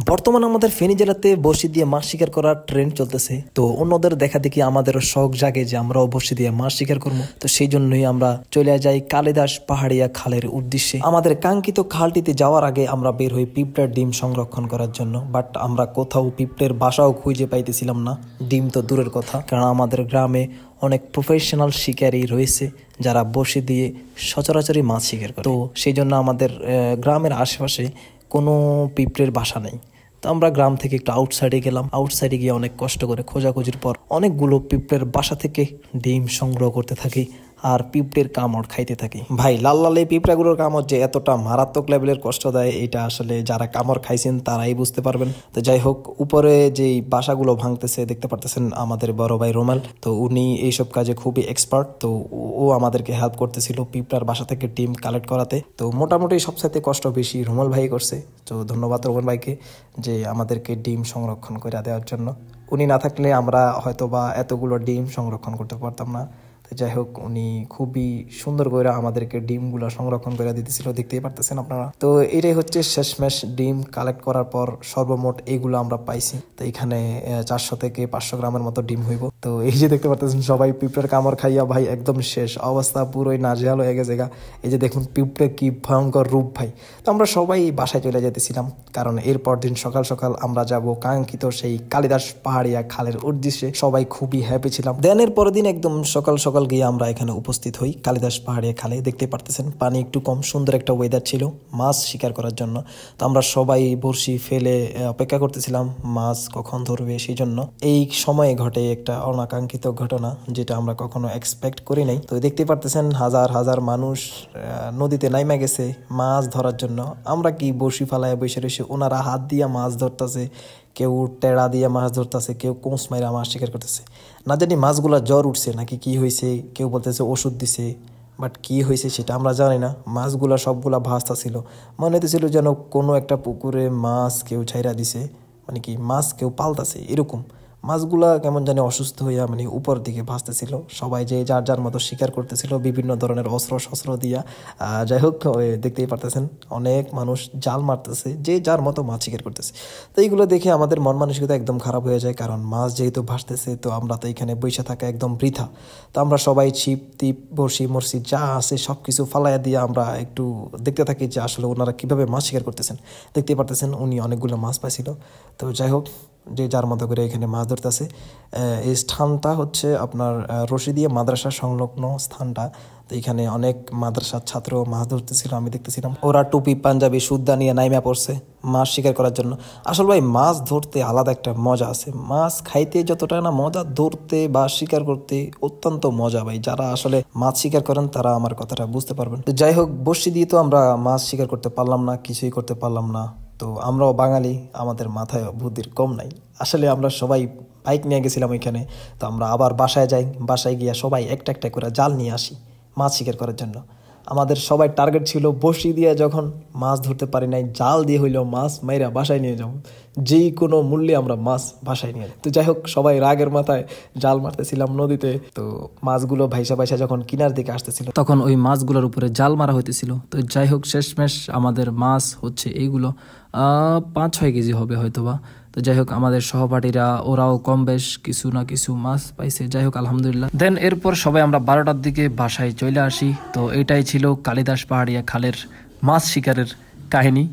বর্তমানে আমাদের ফেনী জেলাতে বড়শি দিয়ে মাছ শিকার করার ট্রেন্ড চলতেছে। তো অন্যদের দেখা দেখি আমাদেরও শখ জাগে যে আমরাও বড়শি দিয়ে মাছ শিকার করবো। তো সেই জন্যই আমরা চলে যাই কালিদাস পাহাড়িয়া খালের উদ্দেশ্যে। আমাদের কাঙ্ক্ষিত খালটিতে যাওয়ার আগে আমরা বের হই পিঁপড়ার ডিম সংরক্ষণ করার জন্য। বাট আমরা কোথাও পিঁপড়ের বাসাও খুঁজে পাইতেছিলাম না, ডিম তো দূরের কথা। কারণ আমাদের গ্রামে অনেক প্রফেশনাল শিকারী রয়েছে যারা বড়শি দিয়ে সচরাচরই মাছ শিকার করে। তো সেই জন্য আমাদের গ্রামের আশেপাশে কোনো পিঁপড়ের বাসা নেই। তো আমরা গ্রাম থেকে একটু আউটসাইডে গেলাম। আউটসাইডে গিয়ে অনেক কষ্ট করে খোঁজাখুঁজির পর অনেকগুলো পিঁপড়ের বাসা থেকে ডিম সংগ্রহ করতে থাকি আর পিঁপড়ের কামড় খাইতে থাকি। ভাই লাল লাল এই পিঁপড়াগুলোর কামড় যে এতটা মারাত্মক লেভেলের কষ্ট দেয়, এটা আসলে যারা কামড় খাইছেন তারাই বুঝতে পারবেন। তো যাই হোক, উপরে যেই বাসাগুলো ভাঙতেছে দেখতে পারতেছেন আমাদের বড় ভাই রোমাল। তো উনি এইসব কাজে খুবই এক্সপার্ট। তো ও আমাদেরকে হেল্প করতেছিল পিঁপড়ার বাসা থেকে ডিম কালেক্ট করাতে। তো মোটামুটি সবচাইতে কষ্ট বেশি রোমাল ভাই করছে। তো ধন্যবাদ রোমাল ভাইকে যে আমাদেরকে ডিম সংরক্ষণ করে দেওয়ার জন্য। উনি না থাকলে আমরা হয়তো বা এতগুলো ডিম সংরক্ষণ করতে পারতাম না। যাই হোক, উনি খুবই সুন্দর করে আমাদেরকে ডিমগুলো সংরক্ষণ করে দিতেছিল, দেখতেই পারতেছেন আপনারা। তো এটাই হচ্ছে শেষমেশ ডিম কালেক্ট করার পর সর্বমোট এইগুলো আমরা পাইছি। তো এখানে 400 থেকে 500 গ্রামের মতো ডিম হইব। তো এই যে দেখতে পারতেছেন সবাই পিঁপড়ের কামড় খাইয়া ভাই একদম শেষ অবস্থা, পুরোই নাজেহাল হয়ে গেছে গা। এই যে দেখুন পিঁপড়ে কি ভয়ঙ্কর রূপ ভাই। তো আমরা সবাই বাসায় চলে যেতেছিলাম, কারণ এরপর দিন সকাল সকাল আমরা যাব কাঙ্ক্ষিত সেই কালিদাস পাহাড়িয়া খালের উদ্দেশ্যে। সবাই খুবই হ্যাপি ছিলাম। দেনের পরের দিন একদম সকাল সকাল গিয়ে আমরা এখানে উপস্থিত হই কালিদাস পাহাড়িয়া খালে। দেখতে পারতেছেন পানি একটু কম, সুন্দর একটা ওয়েদার ছিল মাছ শিকার করার জন্য। তো আমরা সবাই বড়শি ফেলে অপেক্ষা করতেছিলাম মাছ কখন ধরবে। সেই জন্য এই সময়ে ঘটে একটা অনাকাঙ্ক্ষিত ঘটনা, যেটা আমরা কখনো এক্সপেক্ট করি নাই। তো দেখতে পারতেছেন হাজার হাজার মানুষ নদীতে নাইমা গেছে মাছ ধরার জন্য। আমরা কি বড়শি ফালায় বসে রয়েছে, ওনারা হাত দিয়া মাছ ধরতেছে, কেউ টেড়া দিয়ে মাছ ধরতেছে, কেউ কোঁচ মাইরা মাছ শিকার করতেছে। না জানি মাছগুলা জ্বর উঠছে নাকি কি হয়েছে, কেউ বলতেছে ওষুধ দিছে, বাট কি হয়েছে সেটা আমরা জানি না। মাছগুলা সবগুলা ভাসতা ছিল, মনে হতেছিল যেন কোনো একটা পুকুরে মাছ কেউ ছাইরা দিছে, মানে কি মাছ কেউ পালতাছে এরকম। মাছগুলা কেমন জানি অসুস্থ হইয়া মানে উপর দিকে ভাসতেছিল। সবাই যে যার যার মতো শিকার করতেছিল বিভিন্ন ধরনের অস্ত্র শস্ত্র দিয়া। যাই হোক, দেখতেই পারতেছেন অনেক মানুষ জাল মারতেছে, যে যার মতো মাছ শিকার করতেছে। তো এইগুলো দেখে আমাদের মন মানসিকতা একদম খারাপ হয়ে যায়, কারণ মাছ যেহেতু ভাসতেছে তো আমরা তো এখানে বসে থাকা একদম বৃথা। তো আমরা সবাই ছিপ টিপ বড়শি মরশি যা আছে সব কিছু ফালাইয়া দিয়ে আমরা একটু দেখতে থাকি যে আসলে ওনারা কিভাবে মাছ শিকার করতেছেন। দেখতেই পারতেছেন উনি অনেকগুলো মাছ পাইছিল। তো যাই হোক, যে যার মতো করে এখানে মাছ ধরতেছে। এই স্থানটা হচ্ছে আপনার রশিদিয়া মাদ্রাসা সংলগ্ন স্থানটা। তো এখানে অনেক মাদ্রাসার ছাত্র মাছ ধরতেছিল, আমি দেখতেছিলাম। ওরা টুপি পাঞ্জাবি সুদ্দা নিয়ে নাইমা পড়ছে মাছ শিকার করার জন্য। আসলে ভাই মাছ ধরতে আলাদা একটা মজা আছে। মাছ খাইতে যতটা না মজা, ধরতে বা শিকার করতে অত্যন্ত মজা ভাই। যারা আসলে মাছ শিকার করেন তারা আমার কথাটা বুঝতে পারবেন। তো যাই হোক, বড়শি দিয়ে তো আমরা মাছ শিকার করতে পারলাম না, কিছুই করতে পারলাম না। তো আমরাও বাঙালি, আমাদের মাথায় বুদ্ধির কম নাই। আসলে আমরা সবাই বাইক নিয়ে গেছিলাম ওইখানে। তো আমরা আবার বাসায় যাই, বাসায় গিয়া সবাই একটা একটা করে জাল নিয়ে আসি মাছ শিকার করার জন্য। আমাদের সবাই টার্গেট ছিল বড়শি দিয়ে যখন মাছ ধরতে পারি নাই, জাল দিয়ে হইলেও মাছ মাইরা বাসায় নিয়ে যাবো, যেই কোনো মূল্যে আমরা মাছ বাসায় নিয়ে যাই। তো যাই হোক, সবাই রাগের মাথায় জাল মারতেছিলাম নদীতে। তো মাছগুলো ভাইসা ভাইসা যখন কিনার দিকে আসতেছিল তখন ওই মাছগুলোর উপরে জাল মারা হইতেছিল। তো যাই হোক, শেষমেশ আমাদের মাছ হচ্ছে এইগুলো 5-6 কেজি হবে হয়তোবা। তো যাই হোক, আমাদের সহপাঠীরা ওরাও কম বেশ কিছু না কিছু মাছ পাইছে। যাই হোক, আলহামদুলিল্লাহ। দেন এরপর সবাই আমরা 12টার দিকে বাসায় চলে আসি। তো এটাই ছিল কালিদাস পাহাড়িয়া খালের মাছ শিকারের কাহিনী।